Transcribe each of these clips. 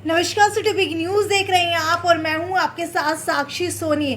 नमस्कार, city big news देख रहे हैं आप और मैं हूं आपके साथ साक्षी सोनी।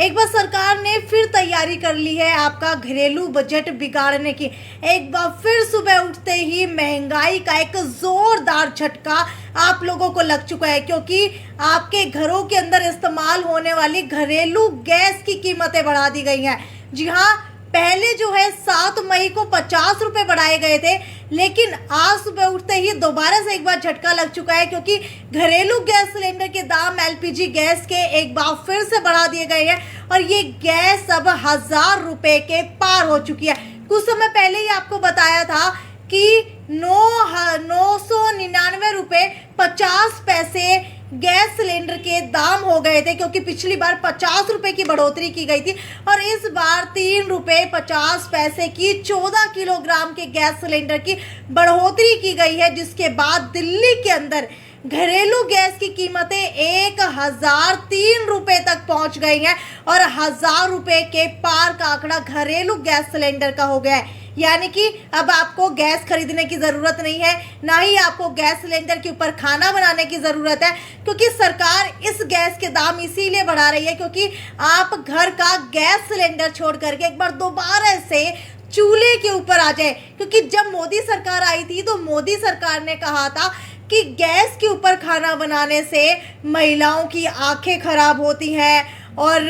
एक बार सरकार ने फिर तैयारी कर ली है आपका घरेलू बजट बिगाड़ने की। एक बार फिर सुबह उठते ही महंगाई का एक जोरदार झटका आप लोगों को लग चुका है, क्योंकि आपके घरों के अंदर इस्तेमाल होने वाली घरेलू गैस की कीमतें बढ़ा दी गई हैं। जी हाँ, पहले जो है 7 मई को 50 रुपए बढ़ाए गए थे, लेकिन आज सुबह उठते ही दोबारा से एक बार झटका लग चुका है, क्योंकि घरेलू गैस सिलेंडर के दाम एलपीजी गैस के एक बार फिर से बढ़ा दिए गए हैं और ये गैस अब 1000 रुपए के पार हो चुकी है। कुछ समय पहले ही आपको बताया था कि 999 रुपए 50 पैसे गैस सिलेंडर के दाम हो गए थे, क्योंकि पिछली बार 50 रुपए की बढ़ोतरी की गई थी और इस बार 3 रुपए 50 पैसे की 14 किलोग्राम के गैस सिलेंडर की बढ़ोतरी की गई है, जिसके बाद दिल्ली के अंदर घरेलू गैस की कीमतें 1003 रुपए तक पहुंच गई हैं और 1000 रुपए के पार का आंकड़ा घरेलू गैस सिलेंडर का हो गया है। यानी कि अब आपको गैस खरीदने की ज़रूरत नहीं है, ना ही आपको गैस सिलेंडर के ऊपर खाना बनाने की ज़रूरत है, क्योंकि सरकार इस गैस के दाम इसीलिए बढ़ा रही है क्योंकि आप घर का गैस सिलेंडर छोड़ करके एक बार दोबारा से चूल्हे के ऊपर आ जाए। क्योंकि जब मोदी सरकार आई थी तो मोदी सरकार ने कहा था कि गैस के ऊपर खाना बनाने से महिलाओं की आंखें खराब होती हैं और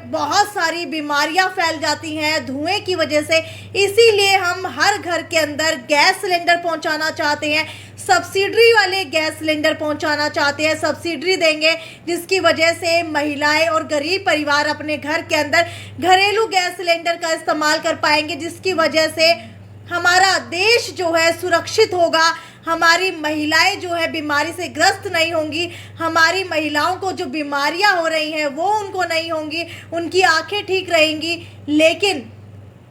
बहुत सारी बीमारियां फैल जाती हैं धुएं की वजह से। इसीलिए हम हर घर के अंदर गैस सिलेंडर पहुंचाना चाहते हैं, सब्सिडी वाले गैस सिलेंडर पहुंचाना चाहते हैं, सब्सिडी देंगे जिसकी वजह से महिलाएं और गरीब परिवार अपने घर के अंदर घरेलू गैस सिलेंडर का इस्तेमाल कर पाएंगे, जिसकी वजह से हमारा देश जो है सुरक्षित होगा, हमारी महिलाएं जो है बीमारी से ग्रस्त नहीं होंगी, हमारी महिलाओं को जो बीमारियां हो रही हैं वो उनको नहीं होंगी, उनकी आंखें ठीक रहेंगी। लेकिन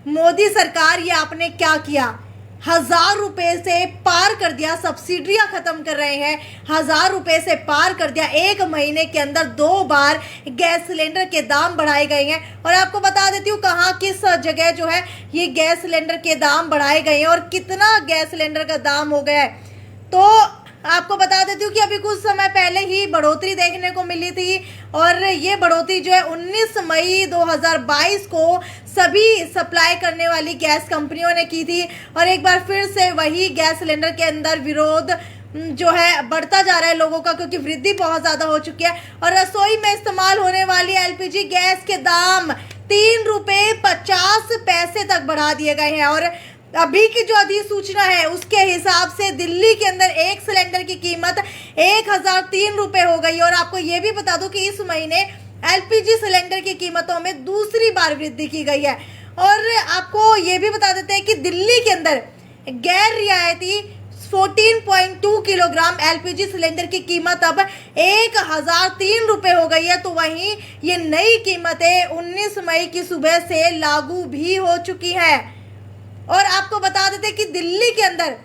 मोदी सरकार ये आपने क्या किया, 1000 रुपए से पार कर दिया, सब्सिडियां खत्म कर रहे हैं, 1000 रुपए से पार कर दिया। एक महीने के अंदर 2 बार गैस सिलेंडर के दाम बढ़ाए गए हैं और आपको बता देती हूँ कहाँ किस जगह जो है ये गैस सिलेंडर के दाम बढ़ाए गए हैं और कितना गैस सिलेंडर का दाम हो गया है। तो आपको बता देती हूँ कि अभी कुछ समय पहले ही बढ़ोतरी देखने को मिली थी और ये बढ़ोतरी जो है 19 मई 2022 को सभी सप्लाई करने वाली गैस कंपनियों ने की थी और एक बार फिर से वही गैस सिलेंडर के अंदर विरोध जो है बढ़ता जा रहा है लोगों का, क्योंकि वृद्धि बहुत ज़्यादा हो चुकी है और रसोई में इस्तेमाल होने वाली एलपीजी गैस के दाम 3 रुपए 50 पैसे तक बढ़ा दिए गए हैं। और अभी की जो अधिसूचना है उसके हिसाब से दिल्ली के अंदर एक सिलेंडर की कीमत 1003 रुपए हो गई। और आपको ये भी बता दूं कि इस महीने एलपीजी सिलेंडर की कीमतों में दूसरी बार वृद्धि की गई है। और आपको ये भी बता देते हैं कि दिल्ली के अंदर गैर रियायती 14.2 किलोग्राम एलपीजी सिलेंडर की कीमत अब 1003 रुपए हो गई है। तो वहीं ये नई कीमतें 19 मई की सुबह से लागू भी हो चुकी है। और आपको बता देते कि दिल्ली के अंदर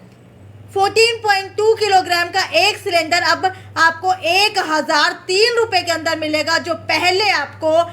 14.2 किलोग्राम का एक सिलेंडर अब आपको 1003 रुपए के अंदर मिलेगा, जो पहले आपको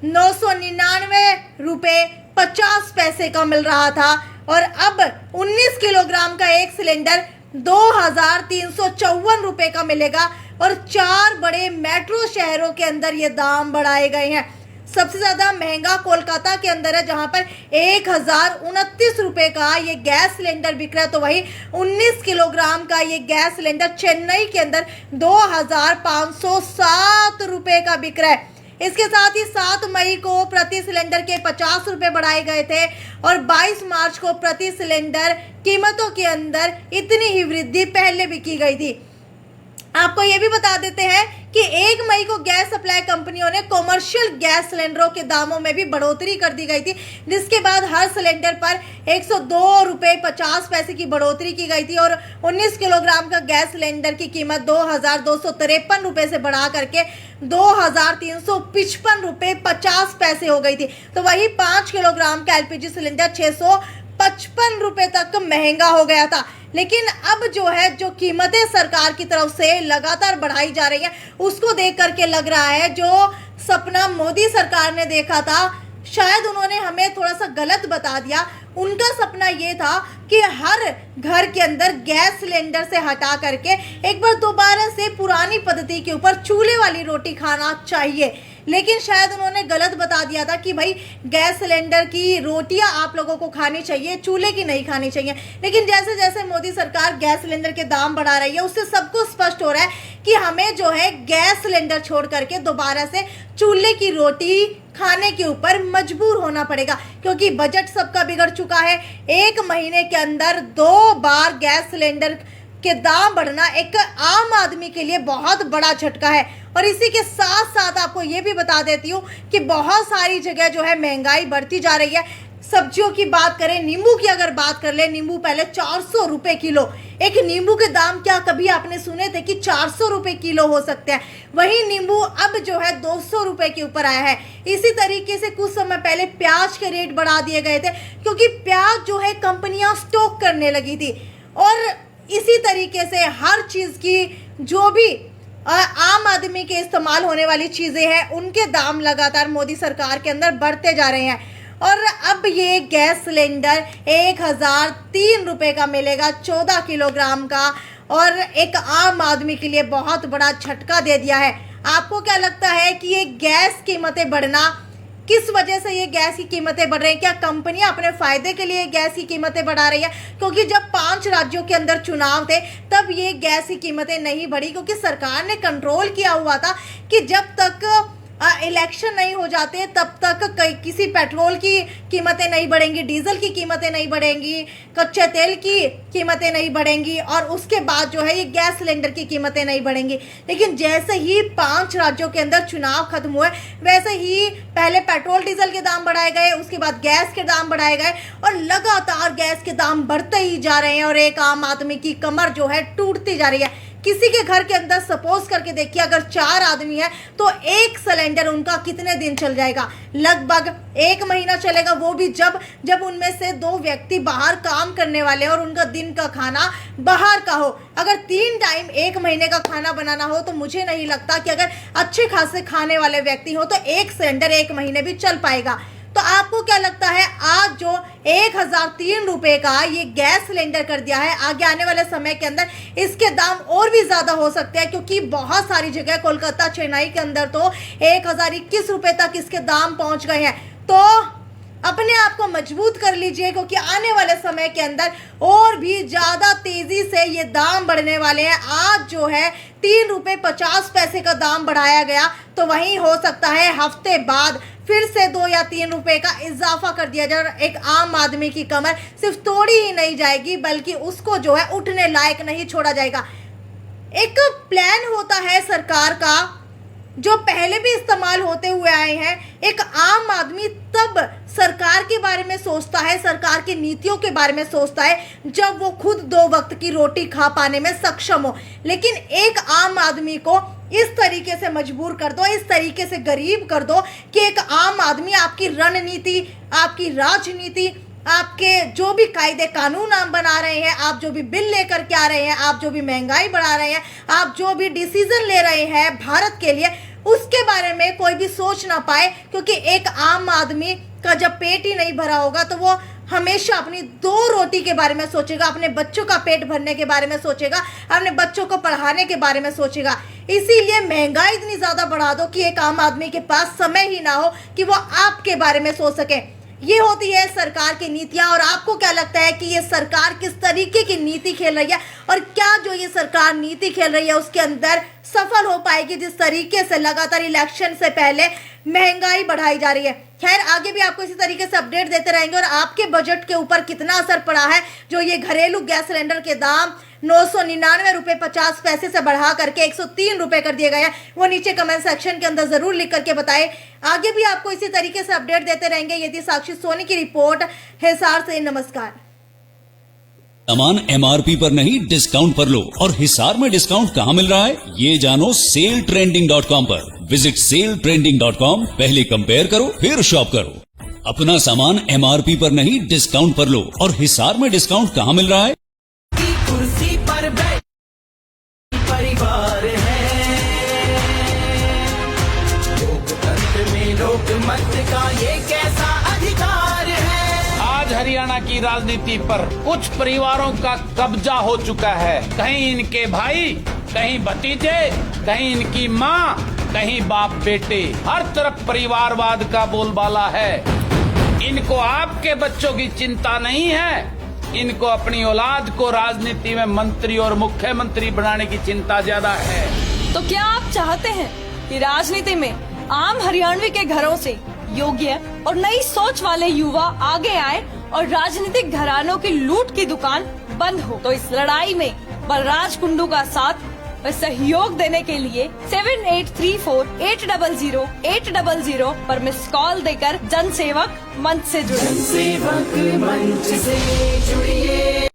999 रुपए 50 पैसे का मिल रहा था और अब 19 किलोग्राम का एक सिलेंडर 2354 रुपए का मिलेगा। और 4 बड़े मेट्रो शहरों के अंदर ये दाम बढ़ाए गए हैं। सबसे ज़्यादा महंगा कोलकाता के अंदर है, जहां पर 1029 रुपए का ये गैस सिलेंडर बिक रहा है। तो वही 19 किलोग्राम का ये गैस सिलेंडर चेन्नई के अंदर 2507 रुपए का बिक रहा है। इसके साथ ही 7 मई को प्रति सिलेंडर के 50 रुपए बढ़ाए गए थे और 22 मार्च को प्रति सिलेंडर कीमतों के अंदर इतनी ही वृद्धि पहले भी की गई थी। आपको ये भी बता देते हैं कि 1 मई को गैस सप्लाई कंपनियों ने कॉमर्शियल गैस सिलेंडरों के दामों में भी बढ़ोतरी कर दी गई थी, जिसके बाद हर सिलेंडर पर 102 रुपए 50 पैसे की बढ़ोतरी की गई थी और 19 किलोग्राम का गैस सिलेंडर की कीमत 2253 रुपए से बढ़ा करके 2355 रुपए 50 पैसे हो गई थी। तो वही 5 किलोग्राम का एलपीजी सिलेंडर 655 रुपए तक महंगा हो गया था। लेकिन अब जो है जो कीमतें सरकार की तरफ से लगातार बढ़ाई जा रही हैं, उसको देख करके लग रहा है जो सपना मोदी सरकार ने देखा था शायद उन्होंने हमें थोड़ा सा गलत बता दिया। उनका सपना ये था कि हर घर के अंदर गैस सिलेंडर से हटा करके एक बार दोबारा से पुरानी पद्धति के ऊपर चूल्हे वाली रोटी खाना चाहिए। लेकिन शायद उन्होंने गलत बता दिया था कि भाई गैस सिलेंडर की रोटियां आप लोगों को खानी चाहिए, चूल्हे की नहीं खानी चाहिए। लेकिन जैसे जैसे मोदी सरकार गैस सिलेंडर के दाम बढ़ा रही है, उससे सबको स्पष्ट हो रहा है कि हमें जो है गैस सिलेंडर छोड़ करके दोबारा से चूल्हे की रोटी खाने के ऊपर मजबूर होना पड़ेगा, क्योंकि बजट सबका बिगड़ चुका है। 1 महीने के अंदर 2 बार गैस सिलेंडर के दाम बढ़ना एक आम आदमी के लिए बहुत बड़ा झटका है। और इसी के साथ साथ आपको ये भी बता देती हूँ कि बहुत सारी जगह जो है महंगाई बढ़ती जा रही है। सब्जियों की बात करें, नींबू की अगर बात कर ले, नींबू पहले 400 रुपए किलो, एक नींबू के दाम क्या कभी आपने सुने थे कि 400 रुपए किलो हो सकते हैं? वही नींबू अब जो है 200 रुपए के ऊपर आया है। इसी तरीके से कुछ समय पहले प्याज के रेट बढ़ा दिए गए थे, क्योंकि प्याज जो है कंपनियां स्टॉक करने लगी थी। और इसी तरीके से हर चीज़ की जो भी आम आदमी के इस्तेमाल होने वाली चीज़ें हैं, उनके दाम लगातार मोदी सरकार के अंदर बढ़ते जा रहे हैं। और अब ये गैस सिलेंडर 1003 रुपये का मिलेगा 14 किलोग्राम का, और एक आम आदमी के लिए बहुत बड़ा झटका दे दिया है। आपको क्या लगता है कि ये गैस कीमतें बढ़ना, किस वजह से ये गैस की कीमतें बढ़ रही हैं? क्या कंपनियां अपने फायदे के लिए गैस की कीमतें बढ़ा रही है? क्योंकि जब 5 राज्यों के अंदर चुनाव थे तब ये गैस की कीमतें नहीं बढ़ी, क्योंकि सरकार ने कंट्रोल किया हुआ था कि जब तक इलेक्शन नहीं हो जाते तब तक किसी पेट्रोल की कीमतें नहीं बढ़ेंगी, डीजल की कीमतें नहीं बढ़ेंगी, कच्चे तेल की कीमतें नहीं बढ़ेंगी, और उसके बाद जो है ये गैस सिलेंडर की कीमतें नहीं बढ़ेंगी। लेकिन जैसे ही 5 राज्यों के अंदर चुनाव खत्म हुए, वैसे ही पहले पेट्रोल डीजल के दाम बढ़ाए गए, उसके बाद गैस के दाम बढ़ाए गए, और लगातार गैस के दाम बढ़ते ही जा रहे हैं, और एक आम आदमी की कमर जो है टूटती जा रही है। किसी के घर के अंदर सपोज करके देखिए, अगर 4 आदमी है तो एक सिलेंडर उनका कितने दिन चल जाएगा? लगभग 1 महीना चलेगा, वो भी जब उनमें से 2 व्यक्ति बाहर काम करने वाले हैं और उनका दिन का खाना बाहर का हो। अगर 3 टाइम 1 महीने का खाना बनाना हो तो मुझे नहीं लगता कि अगर अच्छे खासे खाने वाले व्यक्ति हो तो एक सिलेंडर 1 महीने भी चल पाएगा। तो आपको क्या लगता है, आज जो 1003 रुपये का ये गैस सिलेंडर कर दिया है, आगे आने वाले समय के अंदर इसके दाम और भी ज़्यादा हो सकते हैं? क्योंकि बहुत सारी जगह, कोलकाता, चेन्नई के अंदर तो 1021 रुपये तक इसके दाम पहुंच गए हैं। तो अपने आप को मजबूत कर लीजिए, क्योंकि आने वाले समय के अंदर और भी ज़्यादा तेज़ी से ये दाम बढ़ने वाले हैं। आज जो है 3 रुपये 50 पैसे का दाम बढ़ाया गया, तो वहीं हो सकता है हफ्ते बाद फिर से 2 या 3 रुपए का इजाफा कर दिया जाए। एक आम आदमी की कमर सिर्फ तोड़ी ही नहीं जाएगी, बल्कि उसको जो है उठने लायक नहीं छोड़ा जाएगा। एक प्लान होता है सरकार का, जो पहले भी इस्तेमाल होते हुए आए हैं। एक आम आदमी तब सरकार के बारे में सोचता है, सरकार की नीतियों के बारे में सोचता है, जब वो खुद 2 वक्त की रोटी खा पाने में सक्षम हो। लेकिन एक आम आदमी को इस तरीके से मजबूर कर दो, इस तरीके से गरीब कर दो कि एक आम आदमी आपकी रणनीति, आपकी राजनीति, आपके जो भी कायदे कानून आप बना रहे हैं, आप जो भी बिल लेकर के आ रहे हैं, आप जो भी महंगाई बढ़ा रहे हैं, आप जो भी डिसीजन ले रहे हैं भारत के लिए, उसके बारे में कोई भी सोच ना पाए। क्योंकि एक आम आदमी का जब पेट ही नहीं भरा होगा तो वो हमेशा अपनी 2 रोटी के बारे में सोचेगा, अपने बच्चों का पेट भरने के बारे में सोचेगा, अपने बच्चों को पढ़ाने के बारे में सोचेगा। इसीलिए महंगाई इतनी ज़्यादा बढ़ा दो कि एक आम आदमी के पास समय ही ना हो कि वो आपके बारे में सोच सके। ये होती है सरकार की नीतियां। और आपको क्या लगता है कि ये सरकार किस तरीके की नीति खेल रही है, और क्या जो ये सरकार नीति खेल रही है उसके अंदर सफल हो पाएगी, जिस तरीके से लगातार इलेक्शन से पहले महंगाई बढ़ाई जा रही है? खैर, आगे भी आपको इसी तरीके से अपडेट देते रहेंगे। और आपके बजट के ऊपर कितना असर पड़ा है जो ये घरेलू गैस सिलेंडर के दाम 999 रुपये 50 पैसे से बढ़ा करके 103 रुपये कर दिए गए हैं, वो नीचे कमेंट सेक्शन के अंदर जरूर लिख करके बताएं। आगे भी आपको इसी तरीके से अपडेट देते रहेंगे। ये थी साक्षी सोनी की रिपोर्ट हिसार से। नमस्कार। सामान MRP पर नहीं, डिस्काउंट पर लो। और हिसार में डिस्काउंट कहाँ मिल रहा है ये जानो सेलट्रेंडिंग.com पर। विजिट सेलट्रेंडिंग.com, पहले कंपेयर करो फिर शॉप करो। अपना सामान MRP पर नहीं, डिस्काउंट पर लो। और हिसार में डिस्काउंट कहाँ मिल रहा है? कुर्सी पर परिवार है, लोकतंत्र में लोकमत का ये कैसा अधिकार है। आज हरियाणा हरियाणा की राजनीति पर कुछ परिवारों का कब्जा हो चुका है। कहीं इनके भाई, कहीं भतीजे, कहीं इनकी माँ, कहीं बाप बेटे, हर तरफ परिवारवाद का बोलबाला है। इनको आपके बच्चों की चिंता नहीं है, इनको अपनी औलाद को राजनीति में मंत्री और मुख्यमंत्री बनाने की चिंता ज्यादा है। तो क्या आप चाहते हैं कि राजनीति में आम हरियाणवी के घरों से योग्य और नई सोच वाले युवा आगे आए और राजनीतिक घरानों की लूट की दुकान बंद हो? तो इस लड़ाई में बलराज कुंडू का साथ व सहयोग देने के लिए 7834-800-800 पर मिस कॉल देकर जनसेवक मंच से जुड़े। सेवक मंच से जुड़िए।